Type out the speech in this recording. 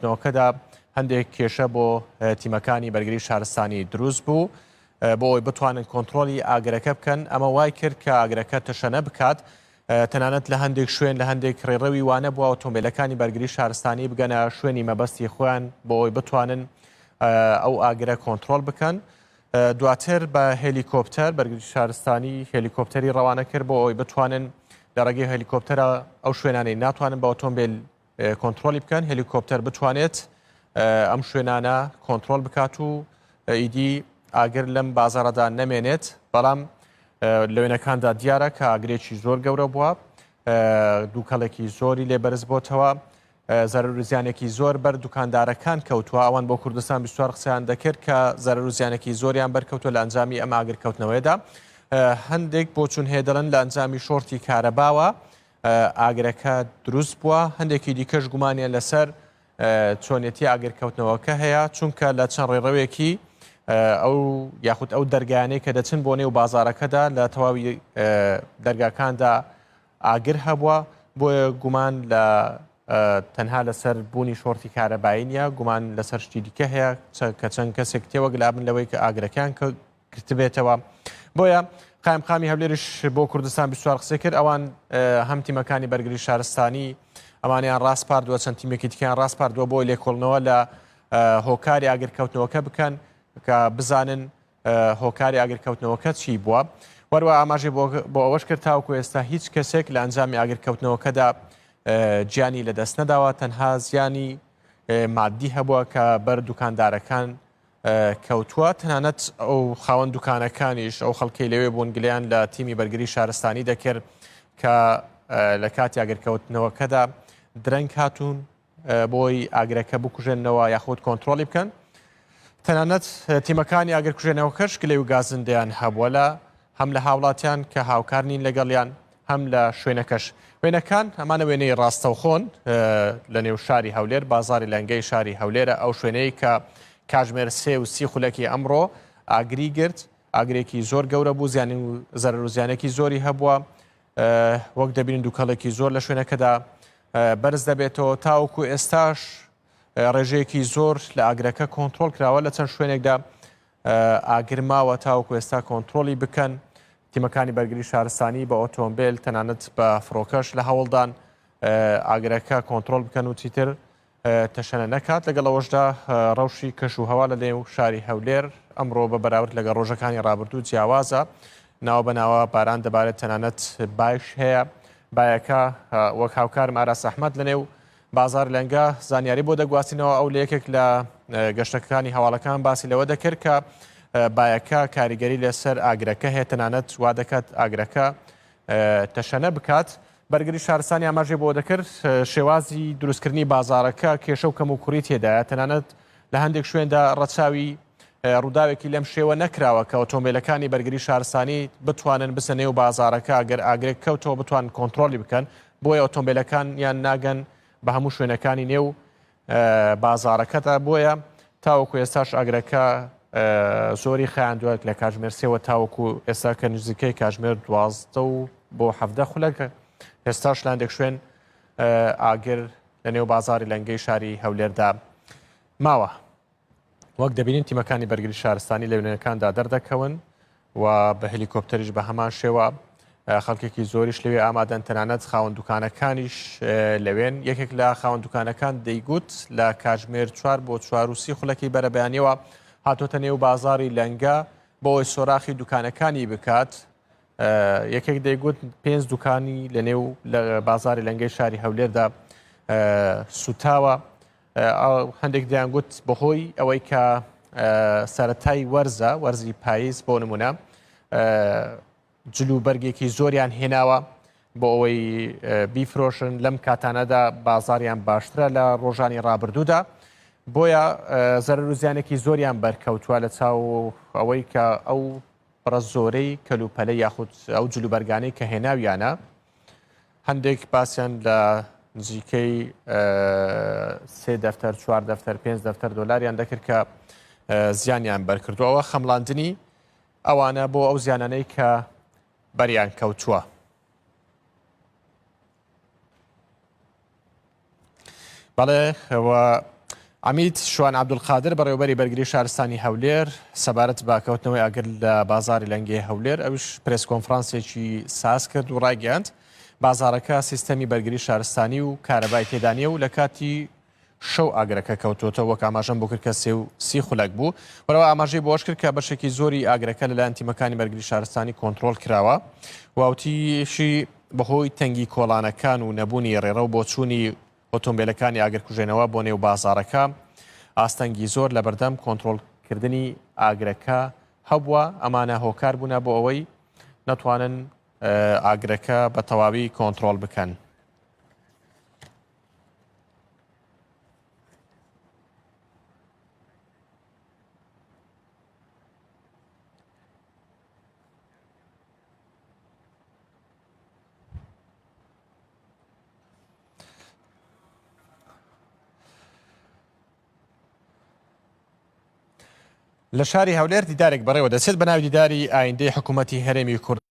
ئاگرکەوتنەوەکەدا هەندێک کێشە بۆ تیمەکانی بەرگری شارستانی دروست بوو بۆ ئەوەی بتوانن کۆنتترۆلی ئاگرەکە بکەن ئەمە وای کرد کە ئاگرەکە تەشەنە بکات تەنانەت لە هەندێک شوێن لە هەندێک ڕێڕەوی وانە بووە ئۆتۆمبیلەکانی بەرگری شارستانی بگەنە شوێنی مەبەستی خۆیان بۆ ئەوەی بتوانن ئەو ئاگرە کۆنتترۆل بکەن دواتر بە هێلیکۆپتەر بەرگری شارستانی هێلیکۆپتەری ڕەوانە کرد بۆ ئەوەی بتوانن لە ڕێگەی هێلیکۆپتەرە ئەو شوێنانەی ناتوانن بە ئۆتۆمبیل کۆنتترۆلی بکەن هێلیکۆپتەر بتوانێت ئەم شوێنانە کۆنتترۆل بکات و ئیدی ئاگر لەم بازاڕەدا نەمێنێت بەڵام لە وێنەکاندا دیارە کە ئاگرێکی زۆر گەورە بووە دووکەڵێکی زۆری لێبەرز بۆتەوە زەرەر و زیانێکی زۆر بەر دوکاندارەکان کەوتووە ئەوان بۆ کوردستان 24 قسەیان دەکرد کە زەرەر و زیانێکی زۆریان بەرکەوتووە لە ئەنجامی ئەم ئاگرکەوتنەوەیدا هەندێک بۆچون هێدەڵن لە ئەنجامی شۆرتی کارەباوە ئاگرەکە دروست بووە هەندێکی دیکەش گومانیان لەسەر چۆنێتی ئاگرکەوتنەوەکە هەیە چونکە لە چەند ڕێڕەوێکی ئەو یاخود ئەو دەرگانەی کە دەچن بۆ نێو بازارەکەدا لە تەواوی دەرگاکاندا ئاگر هەبووە بۆیە گومان لە تەنها لەسەر بوونی شۆرتی کارەبایی نیە گومان لەسەر شتی دیکە هەیە کە چەند کەسێک تێوەگلابن لەوەی کە ئاگرەکان گرتبێتەوە بۆیە قایمقامی هەولێرش بۆ کوردستان 24 قسە کرد ئەوان هەم تیمەکانی بەرگری شارستانی ئەمانیان ڕاستپاردووە چەند تیمێکی دیکەیان ڕاستپاردووە بۆی لێکۆڵنەوە لە هۆکاری ئاگرکەوتنەوەکە بکەن کە بزانن هۆکاری ئاگرکەوتنەوەکە چی بووە وەروە ئاماژێ بۆ ئەوەش کرد تاوەکو ئێستا هیچ کەسێک لە ئەنجامی ئاگرکەوتنەوەکەدا گیانی لەدەست نەداوە تەنها زیانی مادی هەبووە کە بەر دوکاندارەکان کەوتووە تەنانەت ئەو خاوەن دوکانەکانیش ئەو خەڵکەی لەوێ بوون گلیان لە تیمی بەرگری شارستانی دەکرد کە لە کاتی ئاگرکەوتنەوەکەدا درەنگ هاتوون بۆی ئاگرەکە بکوژێنەوە یاخود کۆنتترۆلی بکەن تەنانەت تیمەکانی ئاگرکوژێنەوەکەش گلەی و گازندەیان هەبووە لە هەم لە هاوڵاتیان کە هاوکار نین لەگەڵیان هەم لە شوێنەکەش وێنەکان ئەمانە وێنەی ڕاستەوخۆن لە نێو شاری هەولێر بازاڕی لەنگەی شاری هەولێرە ئەو شوێنەی کە کاژمێر 3 و 30 خولەکی ئەمڕۆ ئاگری گرت ئاگرێکی زۆر گەورە بوو زیانی و زەرەر و زیانێکی زۆری هەبووە وەک دەبین دووکەڵێکی زۆر لە شوێنەکەدا بەرز دەبێتەوە تاوەکو ئێستاش ڕێژەیەکی زۆر لە ئاگرەکە کۆنتترۆل کراوە لە چەند شوێنێکدا ئاگرماوە تاوەکو ئێستا کۆنتترۆلی بکەن تیمەکانی بەرگری شارستانی بە ئۆتۆمبیل تەنانەت بە فڕۆکەش لە هەوڵدان ئاگرەکە کۆنتترۆل بکەن و چیتر تەشەنە نەکات لەگەڵەوەشدا ڕەوشی کەش و هەوا لە نێو شاری هەولێر ئەمڕۆ بە بەراورد لەگە ڕۆژەکانی ڕابردوو جیاوازە ناوە بەناوە باران دەبارێت تەنانەت باش هەیە بایەکە وەک هاوکارم ئاراس ئەحمەد لە نێو بازار لەنگە زانیاری بۆ دەگواستینەوە ئەو لە یەکێک لە گەشتەکانی هەواڵەکان باسی لەوە دەکرد کە بایەکە کاریگەری لەسەر ئاگرەکە هەیە تەنانەت وا دەکات ئاگرەکە تەشەنە بکات بەرگری شارستانی ئاماژێ بۆ دەکرد شێوازی دروستکردنی بازارەکە کێشە و کەم و کوڕی تێدایە تەنانەت لە هەندێک شوێندا ڕەچاوی ڕووداوێکی لەم شێوە نەکراوە کە ئۆتۆمبیلەکانی بەرگری شارستانی بتوانن بسە نێو بازارەکە ئەگەر ئاگرێک کەوتەوە بتوان کۆنتترۆلی بکەن بۆیە ئۆتۆمبیلەکان یان ناگەن بە هەموو شوێنەکانی نێو بازارەکەدا بۆیە تاوەکو ئێستاش ئاگرەکە زۆری خەیاندووە لە کاژمێر 3 تاوەکو ئێستا کە نزیکەی کاژمێر 12 و بۆ 17 خولەکە ئێستاش لاندێک شوێن ئاگر لە نێو بازاری لەنگەی شاری هەولێردا ماوە وەک دەبینین تیمەکانی بەرگری شارستانی لە وێنەکاندا دەردەکەون و بە هێلیکۆپتەریش بە هەمان شێوە خەڵکێکی زۆریش لەوێ ئامادەن تەنانەت خاوەن دوکانەکانیش لەوێن یەکێک لە خاوەن دوکانەکان دەیگوت لە کاژمێر 4 بۆ 4 خولەکی بەرەبەیانیەوە هاتۆتە نێو بازاری لەنگە بۆەوەی سۆراخی دوکانەکانی بکات یەکێک دەیگوت 5 دوکانی لە نێو لە بازاری لەنگەی شاری هەولێردا سوتاوە هەندێک دەیانگوت بەهۆی ئەوەی کە سەرەتای وەرزی پاییز بۆ نمونە جلو بەرگێکی زۆریان هێناوە بۆ ئەوەی بیفرۆشن لەم کاتانەدا بازاریان باشترە لە ڕۆژانی ڕابردوودا بۆیە زەرەر و زیانێکی زۆریان بەرکەوتووە لە چاو ئەوەی کە ئەو بڕە زۆرەی کەلوپەلە یاخود ئەو جلو بەرگانەی کە هێناویانە هەندێک باسییان لە نزیکەی 3 دەفتەر 4 دەفتەر 5 دەفتەر دۆلاریان دەکرد کە زیانیان بەرکردووەوە خەمڵاندنی ئەوانە بۆ ئەو زیانانەی کە بەریان کەوتووە. بەڵێ عمید شوان عەبدولقادر بەڕێوەبەری بەرگری شارستانی هەولێر سەبارەت بە کەوتنەوەی ئاگر لە بازاڕی لەنگەی هەولێر ئەوش پرێس کۆنفرانسێکی ساز کرد و ڕایگەیاند بازاڕەکە سیستەمی بەرگری شارستانی و کارەبای تێدا نییە و لە کاتی شەو ئاگرەکە کەوتوتەوە وەک ئاماژەم بۆ کرد کە 30 خولەک بوو بەرەوە ئاماژەی بۆش کرد کە بەشێکی زۆری ئاگرەکە لەلایەن تیمەکانی بەرگری شارستانی کۆنتڕۆڵ کراوە واوتیشی بەهۆی تەنگی کۆڵانەکان و نەبوونی ڕێڕە و بۆچوونی ئۆتۆمبیلەکانی ئاگرکوژێنەوە بۆ نێو بازاڕەکە ئاستەنگی زۆر لە بەردەم کۆنتڕۆڵکردنی ئاگرەکە هەبووە ئەمانە هۆکار بوونە بۆ ئەوەی نەتوانن ئاگرەکە بە تەواوی کۆنتڕۆڵ بکەن. لە شاری هەولێر دیدارێک بەڕێوە دەچێت بە ناوی دیداری ئایندەی حکوومەتی هەرێمی کورد